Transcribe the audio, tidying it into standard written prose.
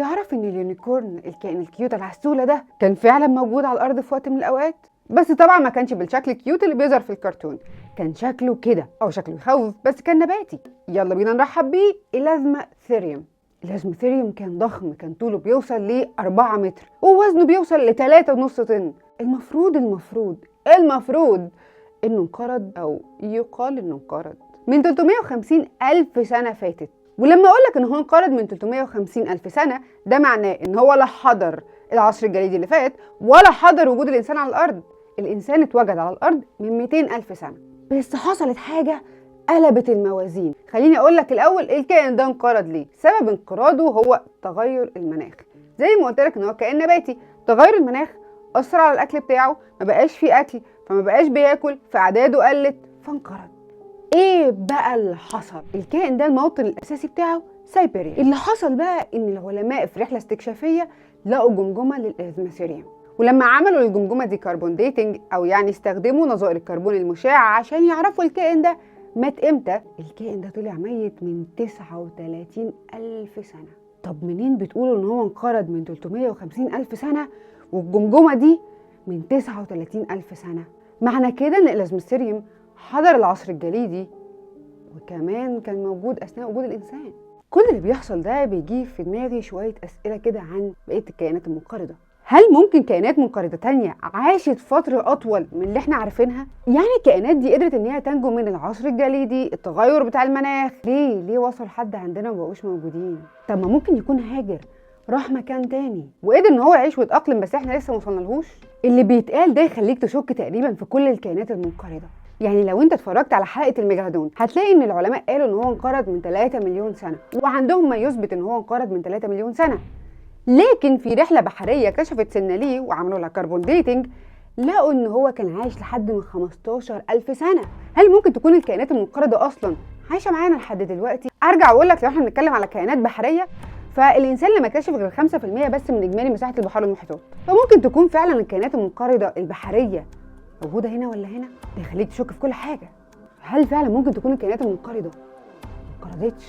تعرف ان اليونيكورن الكائن الكيوت العسولة ده كان فعلا موجود على الارض في وقت من الاوقات؟ بس طبعا ما كانش بالشكل الكيوت اللي بيظهر في الكرتون، كان شكله كده او شكله يخوف بس كان نباتي. يلا بينا نرحب بيه، الازمثيريوم. الازمثيريوم كان ضخم، كان طوله بيوصل ل 4 متر ووزنه بيوصل ل 3.5 طن. المفروض انه انقرض، او يقال انه انقرض من 350 ألف سنة فاتت. ولما اقولك ان هو انقرض من 350 ألف سنة، ده معناه ان هو لا حضر العصر الجليدي اللي فات ولا حضر وجود الانسان على الارض. الانسان اتوجد على الارض من 200 ألف سنة، بس حصلت حاجة قلبت الموازين. خليني اقولك الاول الكائن ده انقرض ليه. سبب انقراضه هو تغير المناخ. زي ما قلت لك ان هو كائن نباتي، تغير المناخ اثر على الاكل بتاعه، ما بقاش فيه اكل فما بقاش بياكل، فاعداده قلت فانقرض. ايه بقى اللي حصل؟ الكائن ده الموطن الاساسي بتاعه سيبيريا. اللي حصل بقى ان العلماء في رحله استكشافيه لقوا جمجمه للازمثيريوم، ولما عملوا الجمجمه دي كربون ديتنج، او يعني استخدموا نظائر الكربون المشع عشان يعرفوا الكائن ده مات امتى، الكائن ده طلع ميت من 39 ألف سنه. طب منين بتقولوا ان هو انقرض من 350 ألف سنه والجمجمه دي من 39 ألف سنه؟ معنى كده ان الازمثيريوم حضر العصر الجليدي وكمان كان موجود اثناء وجود الانسان. كل اللي بيحصل ده بيجي في دماغي شويه اسئله كده عن بقيه الكائنات المنقرضه. هل ممكن كائنات منقرضه تانية عاشت فتره اطول من اللي احنا عارفينها؟ يعني الكائنات دي قدرت ان هي تنجو من العصر الجليدي، التغير بتاع المناخ؟ ليه وصلوا لحد عندنا ومبقوش موجودين؟ طب ما ممكن يكون هاجر راح مكان تاني وقدر ان هو يعيش ويتاقلم، بس احنا لسه موصلنالهوش. اللي بيتقال ده يخليك تشك تقريبا في كل الكائنات المنقرضه. يعني لو انت اتفرجت على حلقه الميجالودون هتلاقي ان العلماء قالوا ان هو انقرض من 3 مليون سنه، وعندهم ما يثبت ان هو انقرض من 3 مليون سنه. لكن في رحله بحريه كشفت سنه ليه وعملوا لها كربون ديتنج، لقوا ان هو كان عايش لحد من 15 ألف سنه. هل ممكن تكون الكائنات المنقرضه اصلا عايشه معانا لحد دلوقتي؟ ارجع واقول لك، لو احنا بنتكلم على كائنات بحريه فالانسان لما كشف غير 5% بس من اجمالي مساحه البحار والمحيطات، فممكن تكون فعلا الكائنات المنقرضه البحريه موجوده هنا ولا هنا. ده يخليك تشك في كل حاجه. هل فعلا ممكن تكون الكائنات المنقرضه ما انقرضتش